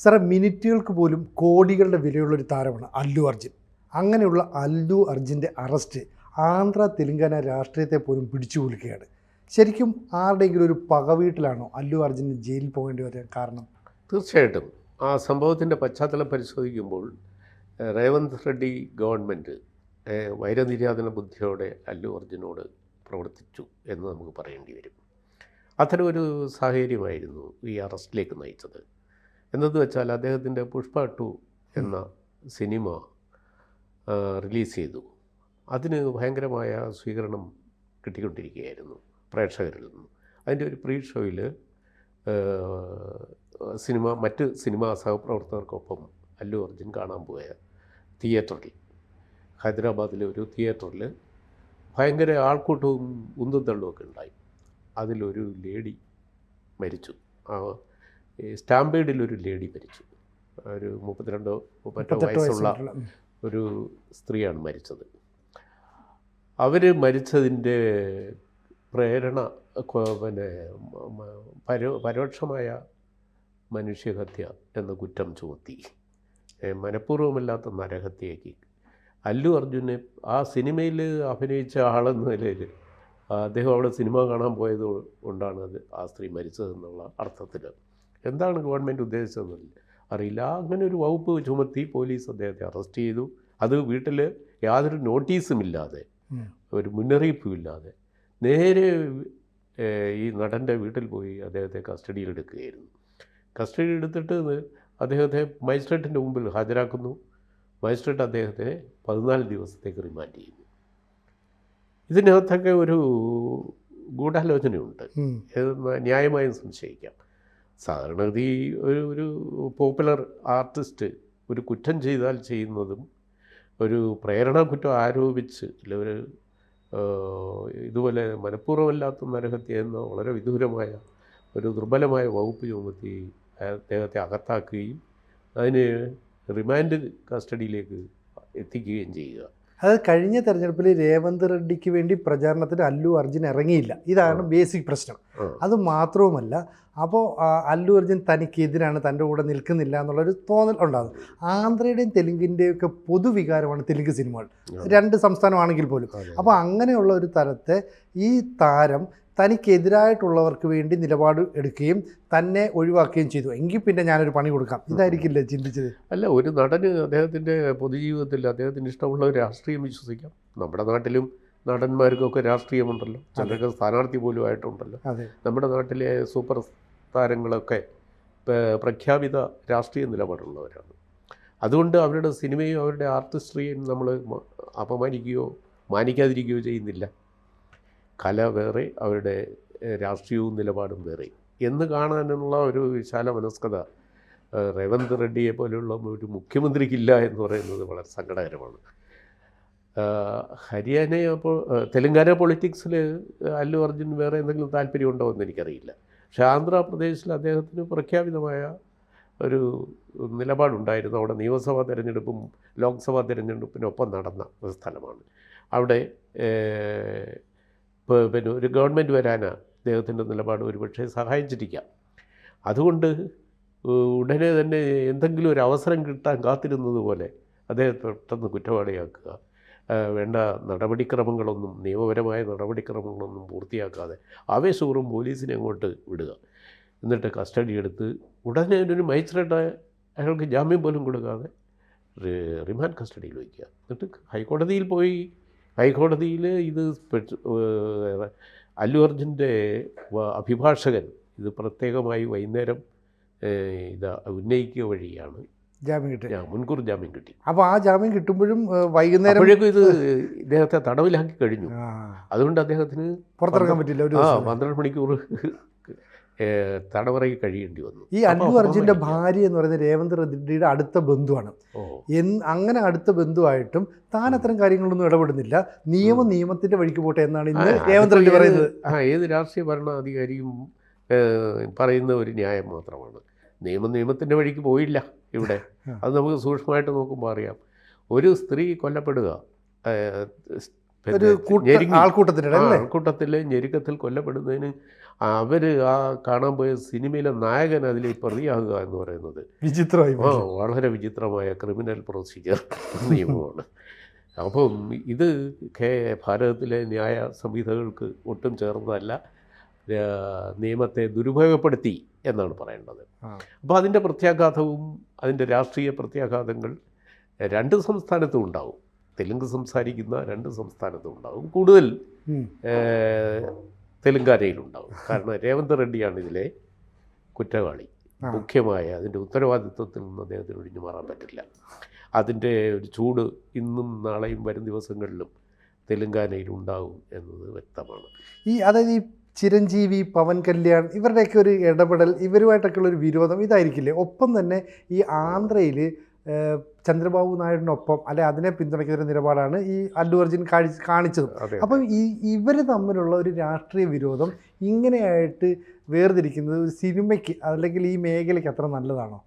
സാറേ, മിനിറ്റുകൾക്ക് പോലും കോടികളുടെ വിലയുള്ളൊരു താരമാണ് അല്ലു അർജുൻ. അങ്ങനെയുള്ള അല്ലു അർജുൻ്റെ അറസ്റ്റ് ആന്ധ്ര തെലുങ്കാന രാഷ്ട്രീയത്തെ പോലും പിടിച്ചു കുലുക്കുകയാണ്. ശരിക്കും ആരുടെയെങ്കിലും ഒരു പകവീട്ടിലാണോ അല്ലു അർജുന് ജയിലിൽ പോകേണ്ടി വരാൻ കാരണം? തീർച്ചയായിട്ടും ആ സംഭവത്തിൻ്റെ പശ്ചാത്തലം പരിശോധിക്കുമ്പോൾ റേവന്ത് റെഡ്ഡി ഗവൺമെൻറ് വൈരനിര്യാതന ബുദ്ധിയോടെ അല്ലു അർജുനോട് പ്രവർത്തിച്ചു എന്ന് നമുക്ക് പറയേണ്ടി വരും. അത്തരമൊരു സാഹചര്യമായിരുന്നു ഈ അറസ്റ്റിലേക്ക് നയിച്ചത്. എന്നത് വെച്ചാൽ അദ്ദേഹത്തിൻ്റെ പുഷ്പ 2 എന്ന സിനിമ റിലീസ് ചെയ്തു. അതിന് ഭയങ്കരമായ സ്വീകരണം കിട്ടിക്കൊണ്ടിരിക്കുകയായിരുന്നു പ്രേക്ഷകരിൽ നിന്നും. അതിൻ്റെ ഒരു പ്രീ ഷോയിൽ മറ്റ് സിനിമാ സഹപ്രവർത്തകർക്കൊപ്പം അല്ലു അർജുൻ കാണാൻ പോയ തിയേറ്ററിൽ, ഹൈദരാബാദിലെ ഒരു തിയേറ്ററിൽ ഭയങ്കര ആൾക്കൂട്ടവും ഉന്തും തള്ളുമൊക്കെ ഉണ്ടായി. അതിലൊരു ലേഡി മരിച്ചു. സ്റ്റാമ്പേഡിലൊരു ലേഡി മരിച്ചു. ഒരു 32 വയസ്സുള്ള ഒരു സ്ത്രീയാണ് മരിച്ചത്. അവർ മരിച്ചതിൻ്റെ പ്രേരണ പരോക്ഷമായ മനുഷ്യഹത്യ എന്ന കുറ്റം ചുമത്തി, മനഃപൂർവ്വമല്ലാത്ത നരഹത്യയ്ക്ക് അല്ലു അർജുനെ ആ സിനിമയിൽ അഭിനയിച്ച ആളെന്ന നിലയിൽ അദ്ദേഹം അവിടെ സിനിമ കാണാൻ പോയത് കൊണ്ടാണ് ആ സ്ത്രീ മരിച്ചതെന്നുള്ള അർത്ഥത്തിൽ എന്താണ് ഗവൺമെൻറ് ഉദ്ദേശിച്ചതെന്നില്ല അറിയില്ല. അങ്ങനെ ഒരു വകുപ്പ് ചുമത്തി പോലീസ് അദ്ദേഹത്തെ അറസ്റ്റ് ചെയ്തു. അത് വീട്ടിൽ യാതൊരു നോട്ടീസും ഇല്ലാതെ, ഒരു മുന്നറിയിപ്പും ഇല്ലാതെ നേരെ ഈ നടൻ്റെ വീട്ടിൽ പോയി അദ്ദേഹത്തെ കസ്റ്റഡിയിലെടുക്കുകയായിരുന്നു. കസ്റ്റഡി എടുത്തിട്ട് അദ്ദേഹത്തെ മജിസ്ട്രേറ്റിൻ്റെ മുമ്പിൽ ഹാജരാക്കുന്നു. മജിസ്ട്രേറ്റ് അദ്ദേഹത്തെ 14 ദിവസത്തേക്ക് റിമാൻഡ് ചെയ്യുന്നു. ഇതിനകത്തൊക്കെ ഒരു ഗൂഢാലോചനയുണ്ട്, ന്യായമായും സംശയിക്കാം. സാധാരണഗതി ഒരു പോപ്പുലർ ആർട്ടിസ്റ്റ് ഒരു കുറ്റം ചെയ്താൽ ചെയ്യുന്നതും ഒരു പ്രേരണാ കുറ്റം ആരോപിച്ച് ഒരു ഇതുപോലെ മനഃപൂർവ്വമല്ലാത്ത നരഹത്യ എന്ന വളരെ വിദൂരമായ ഒരു ദുർബലമായ വകുപ്പ് ചുമത്തി അദ്ദേഹത്തെ അകത്താക്കുകയും അതിന് റിമാൻഡ് കസ്റ്റഡിയിലേക്ക് എത്തിക്കുകയും ചെയ്യുക. അത് കഴിഞ്ഞ തെരഞ്ഞെടുപ്പിൽ രേവന്ത് റെഡ്ഡിക്ക് വേണ്ടി പ്രചാരണത്തിന് അല്ലു അർജുൻ ഇറങ്ങിയില്ല. ഇതാണ് ബേസിക് പ്രശ്നം. അത് മാത്രവുമല്ല, അപ്പോൾ അല്ലു അർജുൻ തനിക്കെതിരാണ്, തൻ്റെ കൂടെ നിൽക്കുന്നില്ല എന്നുള്ളൊരു തോന്നൽ ഉണ്ടാകും. ആന്ധ്രയുടെയും തെലുങ്കിൻ്റെയും ഒക്കെ പൊതുവികാരമാണ് തെലുങ്ക് സിനിമകൾ, 2 സംസ്ഥാനമാണെങ്കിൽ പോലും. അപ്പോൾ അങ്ങനെയുള്ള ഒരു തരത്തെ ഈ താരം തനിക്കെതിരായിട്ടുള്ളവർക്ക് വേണ്ടി നിലപാട് എടുക്കുകയും തന്നെ ഒഴിവാക്കുകയും ചെയ്തു. എങ്കിൽ പിന്നെ ഞാനൊരു പണി കൊടുക്കാം, ഇതായിരിക്കില്ലേ ചിന്തിച്ചത്? അല്ല, ഒരു നടന് അദ്ദേഹത്തിൻ്റെ പൊതുജീവിതത്തിൽ അദ്ദേഹത്തിന് ഇഷ്ടമുള്ള ഒരു രാഷ്ട്രീയം വിശ്വസിക്കാം. നമ്മുടെ നാട്ടിലും നടന്മാർക്കൊക്കെ രാഷ്ട്രീയമുണ്ടല്ലോ, ചിലർക്ക് സ്ഥാനാർത്ഥി പോലും ആയിട്ടുണ്ടല്ലോ. നമ്മുടെ നാട്ടിലെ സൂപ്പർ താരങ്ങളൊക്കെ പ്രഖ്യാപിത രാഷ്ട്രീയ നിലപാടുള്ളവരാണ്. അതുകൊണ്ട് അവരുടെ സിനിമയും അവരുടെ ആർട്ടിസ്ട്രിയും നമ്മൾ അപമാനിക്കുകയോ മാനിക്കാതിരിക്കുകയോ ചെയ്യുന്നില്ല. കല വേറെ, അവരുടെ രാഷ്ട്രീയവും നിലപാടും വേറെ എന്ന് കാണാനുള്ള ഒരു വിശാല മനസ്കത റേവന്ത് റെഡ്ഡിയെ പോലെയുള്ള ഒരു മുഖ്യമന്ത്രിക്കില്ല എന്ന് പറയുന്നത് വളരെ സങ്കടകരമാണ്. തെലുങ്കാന പൊളിറ്റിക്സിൽ അല്ലു അർജുൻ വേറെ എന്തെങ്കിലും താല്പര്യമുണ്ടോ എന്ന് എനിക്കറിയില്ല. പക്ഷേ ആന്ധ്രാപ്രദേശിൽ അദ്ദേഹത്തിന് പ്രഖ്യാപിതമായ ഒരു നിലപാടുണ്ടായിരുന്നു. അവിടെ നിയമസഭാ തിരഞ്ഞെടുപ്പും ലോക്സഭാ തിരഞ്ഞെടുപ്പിനൊപ്പം നടന്ന ഒരു സ്ഥലമാണ്. അവിടെ പിന്നെ ഒരു ഗവൺമെൻറ് വരാനാണ് അദ്ദേഹത്തിൻ്റെ നിലപാട് ഒരുപക്ഷെ സഹായിച്ചിരിക്കാം. അതുകൊണ്ട് ഉടനെ തന്നെ എന്തെങ്കിലും ഒരു അവസരം കിട്ടാൻ കാത്തിരുന്നത് പോലെ അദ്ദേഹത്തെ പെട്ടെന്ന് കുറ്റവാളിയാക്കുക, വേണ്ട നടപടിക്രമങ്ങളൊന്നും, നിയമപരമായ നടപടിക്രമങ്ങളൊന്നും പൂർത്തിയാക്കാതെ ആവേശപൂർവ്വം പോലീസിനെ അങ്ങോട്ട് വിടുക, എന്നിട്ട് കസ്റ്റഡി എടുത്ത് ഉടനെ ഒരു മജിസ്ട്രേറ്റ് അയാൾക്ക് ജാമ്യം പോലും കൊടുക്കാതെ റിമാൻഡ് കസ്റ്റഡിയിൽ വയ്ക്കുക. എന്നിട്ട് ഹൈക്കോടതിയിൽ ഇത് അല്ലു അർജുൻ്റെ അഭിഭാഷകൻ ഇത് പ്രത്യേകമായി വൈകുന്നേരം ഇത് ഉന്നയിക്കുക വഴിയാണ് മുൻകൂർ ജാമ്യം കിട്ടി. അപ്പോൾ ആ ജാമ്യം കിട്ടുമ്പോഴും വൈകുന്നേരം ഇത് ഇദ്ദേഹത്തെ തടവിലാക്കി കഴിഞ്ഞു. അതുകൊണ്ട് അദ്ദേഹത്തിന് പുറത്തിറങ്ങാൻ പറ്റില്ല. 12 മണിക്കൂർ തടവറയിൽ കഴിയേണ്ടി വന്നു. ഈ അല്ലു അർജുൻ്റെ ഭാര്യ എന്ന് പറയുന്നത് രേവന്ത് റെഡ്ഡിയുടെ അടുത്ത ബന്ധുവാണ്. അങ്ങനെ അടുത്ത ബന്ധുവായിട്ടും താൻ അത്തരം കാര്യങ്ങളൊന്നും ഇടപെടുന്നില്ല. നിയമത്തിൻ്റെ വഴിക്ക് പോട്ടെ എന്നാണ് ഇന്ന് രേവന്ത് റെഡ്ഡി പറയുന്നത്. ഏത് രാഷ്ട്രീയ ഭരണാധികാരിയും പറയുന്ന ഒരു ന്യായം മാത്രമാണ്. നിയമത്തിൻ്റെ വഴിക്ക് പോയില്ല ഇവിടെ. അത് നമുക്ക് സൂക്ഷ്മമായിട്ട് നോക്കുമ്പോൾ അറിയാം. ഒരു സ്ത്രീ കൊല്ലപ്പെടുക, ഒരു ആൾക്കൂട്ടത്തിനിടെ അല്ലേ? ആൾക്കൂട്ടത്തിലെ ഞെരുക്കത്തിൽ കൊല്ലപ്പെടുന്നതിന് അവർ ആ കാണാൻ പോയ സിനിമയിലെ നായകൻ അതിൽ പ്രതിയാകുക എന്ന് പറയുന്നത് വിചിത്രമായി. വളരെ വിചിത്രമായ ക്രിമിനൽ പ്രൊസീജിയർ നിയമമാണ്. അപ്പം ഇത് ഭാരതത്തിലെ ന്യായ സംഹിതകൾക്ക് ഒട്ടും ചേർന്നതല്ല, നിയമത്തെ ദുരുപയോഗപ്പെടുത്തി എന്നാണ് പറയേണ്ടത്. അപ്പോൾ അതിൻ്റെ പ്രത്യാഘാതവും അതിൻ്റെ രാഷ്ട്രീയ പ്രത്യാഘാതങ്ങൾ രണ്ട് സംസ്ഥാനത്തും ഉണ്ടാവും. തെലുങ്ക് സംസാരിക്കുന്ന രണ്ട് സംസ്ഥാനത്തും ഉണ്ടാവും. കൂടുതൽ തെലുങ്കാനയിലുണ്ടാവും. കാരണം രേവന്ത് റെഡ്ഡിയാണ് ഇതിലെ കുറ്റവാളി. മുഖ്യമായ അതിൻ്റെ ഉത്തരവാദിത്വത്തിൽ നിന്ന് അദ്ദേഹത്തിന് ഒഴിഞ്ഞു മാറാൻ പറ്റില്ല. അതിൻ്റെ ഒരു ചൂട് ഇന്നും നാളെയും വരും ദിവസങ്ങളിലും തെലുങ്കാനയിൽ ഉണ്ടാവും എന്നത് വ്യക്തമാണ്. അതായത് ഈ ചിരഞ്ജീവി, പവൻ കല്യാൺ ഇവരുടെയൊക്കെ ഒരു ഇടപെടൽ, ഇവരുമായിട്ടൊക്കെയുള്ളൊരു വിരോധം ഇതായിരിക്കില്ലേ? ഒപ്പം തന്നെ ഈ ആന്ധ്രയിൽ ചന്ദ്രബാബു നായിഡുവിനൊപ്പം അല്ലെ അതിനെ പിന്തുണയ്ക്കുന്ന നിലപാടാണ് ഈ അല്ലു അർജുൻ കാണിച്ചത്. അപ്പം ഇവർ തമ്മിലുള്ള ഒരു രാഷ്ട്രീയ വിരോധം ഇങ്ങനെയായിട്ട് വേർതിരിക്കുന്നത് ഒരു സിനിമയ്ക്ക് അല്ലെങ്കിൽ ഈ മേഖലയ്ക്ക് അത്ര നല്ലതാണോ?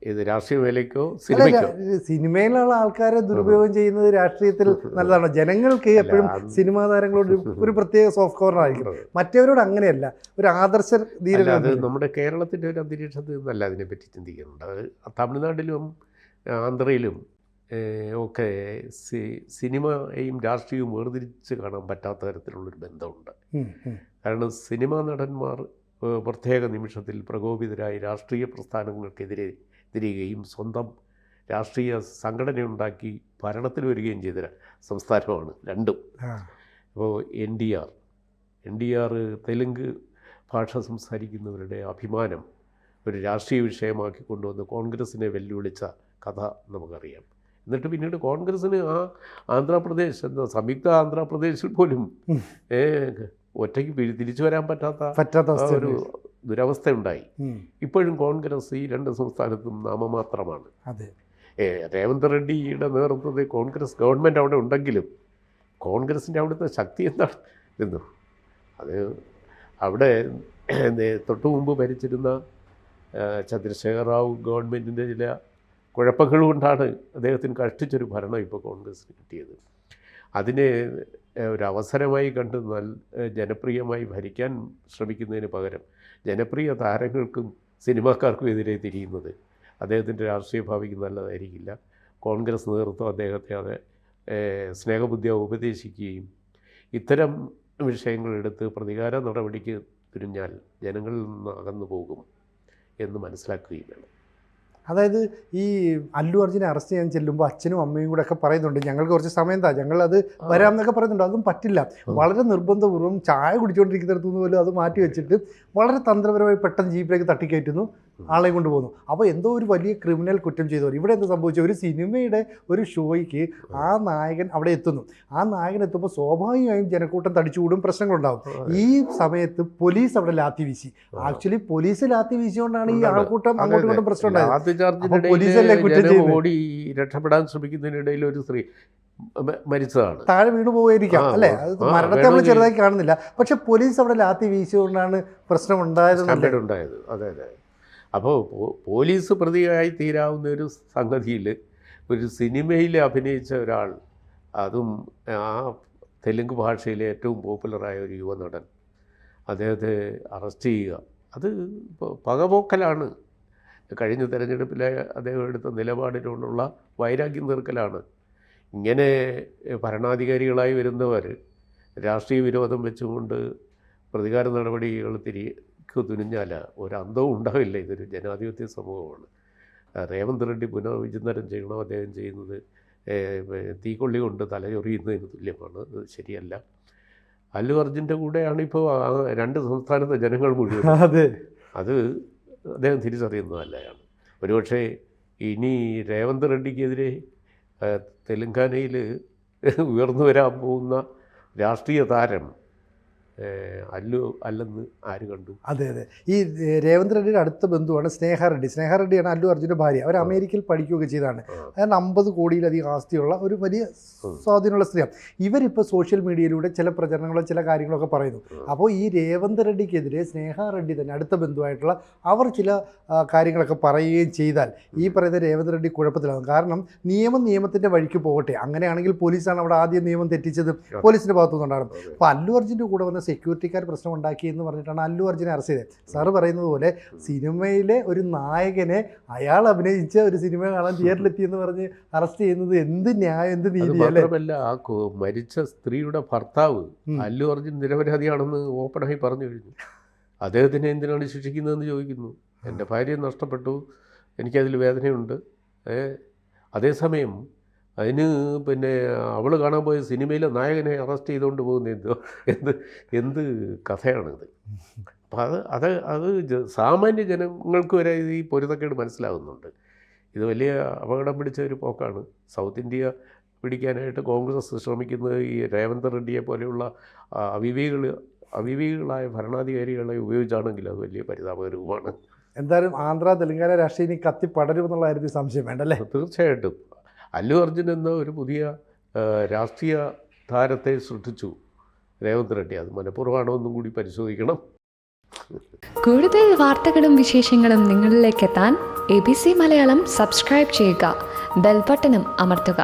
ഇത് രാഷ്ട്രീയ മേഖലയ്ക്കോ സിനിമയ്ക്കോ? സിനിമയിലുള്ള ആൾക്കാരെ ദുരുപയോഗം ചെയ്യുന്നത് രാഷ്ട്രീയത്തിൽ നല്ലതാണോ? ജനങ്ങൾക്ക് എപ്പോഴും സിനിമാ താരങ്ങളോട് ഒരു പ്രത്യേക സോഫ്റ്റ് കോർണർ ആയിരിക്കും, മറ്റവരോട് അങ്ങനെയല്ല, ഒരു ആദർശ ധീരത. അത് നമ്മുടെ കേരളത്തിൻ്റെ ഒരു അന്തരീക്ഷത്തിൽ നിന്നല്ല അതിനെപ്പറ്റി ചിന്തിക്കുന്നുണ്ട്. അത് തമിഴ്നാട്ടിലും ആന്ധ്രയിലും ഒക്കെ സിനിമയും രാഷ്ട്രീയവും വേർതിരിച്ച് കാണാൻ പറ്റാത്ത തരത്തിലുള്ളൊരു ബന്ധമുണ്ട്. കാരണം സിനിമാ നടന്മാർ പ്രത്യേക നിമിഷത്തിൽ പ്രകോപിതരായി രാഷ്ട്രീയ പ്രസ്ഥാനങ്ങൾക്കെതിരെ തിരിയുകയും സ്വന്തം രാഷ്ട്രീയ സംഘടനയുണ്ടാക്കി ഭരണത്തിൽ വരികയും ചെയ്ത സംസ്ഥാനമാണ് രണ്ടും. അപ്പോൾ എൻ ഡി ആർ തെലുങ്ക് ഭാഷ സംസാരിക്കുന്നവരുടെ അഭിമാനം ഒരു രാഷ്ട്രീയ വിഷയമാക്കി കൊണ്ടുവന്ന് കോൺഗ്രസിനെ വെല്ലുവിളിച്ച കഥ നമുക്കറിയാം. എന്നിട്ട് പിന്നീട് കോൺഗ്രസ്സിന് ആ ആന്ധ്രാപ്രദേശ് എന്ന സംയുക്ത ആന്ധ്രാപ്രദേശിൽ പോലും ഒറ്റയ്ക്ക് തിരിച്ചു വരാൻ പറ്റാത്ത ഒരു ദുരവസ്ഥ ഉണ്ടായി. ഇപ്പോഴും കോൺഗ്രസ് ഈ രണ്ട് സംസ്ഥാനത്തും നാമമാത്രമാണ്. രേവന്ത് റെഡ്ഡിയുടെ നേതൃത്വത്തിൽ കോൺഗ്രസ് ഗവൺമെൻറ് അവിടെ ഉണ്ടെങ്കിലും കോൺഗ്രസിൻ്റെ അവിടുത്തെ ശക്തി എന്താണ് എന്നു അത് അവിടെ തൊട്ടു മുമ്പ് ഭരിച്ചിരുന്ന ചന്ദ്രശേഖർ റാവു ഗവൺമെൻറ്റിൻ്റെ ചില കുഴപ്പങ്ങൾ കൊണ്ടാണ് അദ്ദേഹത്തിന് കഷ്ടിച്ചൊരു ഭരണം ഇപ്പോൾ കോൺഗ്രസ്സിന് കിട്ടിയത്. അതിനെ ഒരവസരമായി കണ്ട് ജനപ്രിയമായി ഭരിക്കാൻ ശ്രമിക്കുന്നതിന് പകരം ജനപ്രിയ താരങ്ങൾക്കും സിനിമാക്കാർക്കും എതിരെ തിരിയുന്നത് അദ്ദേഹത്തിൻ്റെ രാഷ്ട്രീയ ഭാവിക്ക് നല്ലതായിരിക്കില്ല. കോൺഗ്രസ് നേതൃത്വം അദ്ദേഹത്തെ അത് സ്നേഹബുദ്ധിയെ ഉപദേശിക്കുകയും ഇത്തരം വിഷയങ്ങളെടുത്ത് പ്രതികാര നടപടിക്ക് തിരിഞ്ഞാൽ ജനങ്ങളിൽ നിന്ന് അകന്നു പോകും എന്ന് മനസ്സിലാക്കുകയും വേണം. അതായത് ഈ അല്ലു അർജുനെ അറസ്റ്റ് ചെയ്യാൻ ചെല്ലുമ്പോൾ അച്ഛനും അമ്മയും കൂടെ ഒക്കെ പറയുന്നുണ്ട്, ഞങ്ങൾക്ക് കുറച്ച് സമയം താ, ഞങ്ങളത് വരാമെന്നൊക്കെ പറയുന്നുണ്ട്. അതും പറ്റില്ല. വളരെ നിർബന്ധപൂർവ്വം ചായ കുടിച്ചുകൊണ്ടിരിക്കുന്നിടത്തു നിന്ന് പോലും അത് മാറ്റി വെച്ചിട്ട് വളരെ തന്ത്രപരമായി പെട്ടെന്ന് ജീപ്പിലേക്ക് തട്ടിക്കയറ്റുന്നു, ആളെ കൊണ്ടുപോകുന്നു. അപ്പോൾ എന്തോ ഒരു വലിയ ക്രിമിനൽ കുറ്റം ചെയ്തവർ. ഇവിടെ എന്താ സംഭവിച്ചത്? ഒരു സിനിമയുടെ ഒരു ഷോയ്ക്ക് ആ നായകൻ അവിടെ എത്തുന്നു. ആ നായകൻ എത്തുമ്പോൾ സ്വാഭാവികമായും ജനക്കൂട്ടം തടിച്ചുകൂടും, പ്രശ്നങ്ങളുണ്ടാകും. ഈ സമയത്ത് പോലീസ് അവിടെ ലാത്തി വീശി. ആക്ച്വലി പോലീസ് ലാത്തി വീശിക്കൊണ്ടാണ് ഈ ആൾക്കൂട്ടം അങ്ങോട്ടും ഇങ്ങോട്ടും പ്രശ്നം ഉണ്ടായത്. ഓടി രക്ഷപ്പെടാൻ ശ്രമിക്കുന്നതിനിടയിൽ ഒരു സ്ത്രീ മരിച്ചതാണ്, താഴെ വീണു പോയിരിക്കാം അല്ലേ? അത് മരണത്തെ നമ്മൾ ചെറുതായി കാണുന്നില്ല. പക്ഷെ പോലീസ് അവിടെ ലാത്തി വീശിക്കൊണ്ടാണ് പ്രശ്നം ഉണ്ടായത്. അതെ. അപ്പോൾ പോലീസ് പ്രതിയായി തീരാവുന്ന ഒരു സംഗതിയിൽ ഒരു സിനിമയിൽ അഭിനയിച്ച ഒരാൾ, അതും ആ തെലുങ്ക് ഭാഷയിലെ ഏറ്റവും പോപ്പുലറായ ഒരു യുവനടൻ, അദ്ദേഹത്തെ അറസ്റ്റ് ചെയ്യുക, അത് പകപോക്കലാണ്. കഴിഞ്ഞ തെരഞ്ഞെടുപ്പിലെ അദ്ദേഹം എടുത്ത നിലപാടിനോടുള്ള വൈരാഗ്യം തീർക്കലാണ്. ഇങ്ങനെ ഭരണാധികാരികളായി വരുന്നവർ രാഷ്ട്രീയ വിരോധം വെച്ചുകൊണ്ട് പ്രതികാര നടപടികൾ തുനിഞ്ഞാൽ ഒരന്തവും ഉണ്ടാവില്ല. ഇതൊരു ജനാധിപത്യ സമൂഹമാണ്. രേവന്ത് റെഡ്ഡി പുനർവിചിന്തനം ചെയ്യണം. അദ്ദേഹം ചെയ്യുന്നത് തീക്കൊള്ളി കൊണ്ട് തലചൊറിയുന്നതിന് തുല്യമാണ്. അത് ശരിയല്ല. അല്ലു അർജുൻ്റെ കൂടെയാണ് ഇപ്പോൾ രണ്ട് സംസ്ഥാനത്തെ ജനങ്ങൾ മുഴുവൻ. അത് അദ്ദേഹം തിരിച്ചറിയുന്നതല്ലാണ്. ഒരുപക്ഷെ ഇനി രേവന്ത് റെഡ്ഡിക്കെതിരെ തെലുങ്കാനയിൽ ഉയർന്നു വരാൻ പോകുന്ന രാഷ്ട്രീയ താരം അല്ലു അല്ലെന്ന് ആര് കണ്ടു? അതെ അതെ. ഈ രേവന്ത് റെഡ്ഡിയുടെ അടുത്ത ബന്ധുവാണ് സ്നേഹ റെഡ്ഡി. സ്നേഹ റെഡ്ഡിയാണ് അല്ലു അർജുൻ്റെ ഭാര്യ. അവർ അമേരിക്കയിൽ പഠിക്കുകയൊക്കെ ചെയ്താണ്. അതായത് 50 കോടിയിലധികം ആസ്തിയുള്ള ഒരു വലിയ സ്വാധീനമുള്ള സ്ത്രീയാണ്. ഇവരിപ്പോൾ സോഷ്യൽ മീഡിയയിലൂടെ ചില പ്രചരണങ്ങളോ ചില കാര്യങ്ങളൊക്കെ പറയുന്നു. അപ്പോൾ ഈ രേവന്ത് റെഡ്ഡിക്കെതിരെ സ്നേഹ റെഡ്ഡി തന്നെ അടുത്ത ബന്ധുവായിട്ടുള്ള അവർ ചില കാര്യങ്ങളൊക്കെ പറയുകയും ചെയ്താൽ ഈ പറയുന്ന രേവന്ത് റെഡ്ഡി കുഴപ്പത്തിലാകും. കാരണം നിയമത്തിൻ്റെ വഴിക്ക് പോകട്ടെ. അങ്ങനെയാണെങ്കിൽ പോലീസാണ് അവിടെ ആദ്യം നിയമം തെറ്റിച്ചത്, പോലീസിൻ്റെ ഭാഗത്തുനിന്നുണ്ടാകും. അപ്പോൾ അല്ലു അർജുൻ്റെ കൂടെ വന്ന സെക്യൂരിറ്റിക്കാർ പ്രശ്നം ഉണ്ടാക്കി എന്ന് പറഞ്ഞിട്ടാണ് അല്ലു അർജുനെ അറസ്റ്റ് ചെയ്തത്. സാറ് പറയുന്നത് പോലെ സിനിമയിലെ ഒരു നായകനെ അയാൾ അഭിനയിച്ച ഒരു സിനിമ കാണാൻ തിയേറ്ററിലെത്തിയെന്ന് പറഞ്ഞ് അറസ്റ്റ് ചെയ്യുന്നത് എന്ത് ന്യായം, എന്ത് നീതി അല്ലേ? മാത്രമല്ല, ആ മരിച്ച സ്ത്രീയുടെ ഭർത്താവ് അല്ലു അർജുൻ നിരപരാധിയാണെന്ന് ഓപ്പണായി പറഞ്ഞു കഴിഞ്ഞു. അദ്ദേഹത്തിനെ എന്തിനാണ് ശിക്ഷിക്കുന്നതെന്ന് ചോദിക്കുന്നു. എൻ്റെ ഭാര്യയെ നഷ്ടപ്പെട്ടു, എനിക്കതിൽ വേദനയുണ്ട്. അതേസമയം അതിന് പിന്നെ അവൾ കാണാൻ പോയ സിനിമയിലെ നായകനെ അറസ്റ്റ് ചെയ്തുകൊണ്ട് പോകുന്ന എന്ത് കഥയാണിത്? അപ്പം അത് സാമാന്യ ജനങ്ങൾക്ക് വരെ ഈ പൊരുത്തക്കേട് മനസ്സിലാകുന്നുണ്ട്. ഇത് വലിയ അപകടം പിടിച്ച ഒരു പോക്കാണ്. സൗത്ത് ഇന്ത്യ പിടിക്കാനായിട്ട് കോൺഗ്രസ് ശ്രമിക്കുന്നത് ഈ രേവന്ത് റെഡ്ഡിയെ പോലെയുള്ള അവിവേകികളായ ഭരണാധികാരികളെ ഉപയോഗിച്ചാണെങ്കിൽ അത് വലിയ പരിതാപകരവുമാണ്. എന്തായാലും ആന്ധ്ര തെലങ്കാന രാഷ്ട്രീയം ഇനി കത്തി പടരുമെന്നുള്ള കാര്യത്തിൽ സംശയം വേണ്ടല്ലേ? തീർച്ചയായിട്ടും അല്ലു അർജുൻ എന്ന ഒരു പുതിയ രാഷ്ട്രീയ താരത്തെ സൃഷ്ടിച്ചു രേവന്ത് റെഡ്ഡി. അത് മനഃപൂർവ്വമാണോ എന്നും കൂടി പരിശോധിക്കണം. കൂടുതൽ വാർത്തകളും വിശേഷങ്ങളും നിങ്ങളിലേക്ക് എത്താൻ ABC മലയാളം സബ്സ്ക്രൈബ് ചെയ്യുക, ബെൽ ബട്ടണും അമർത്തുക.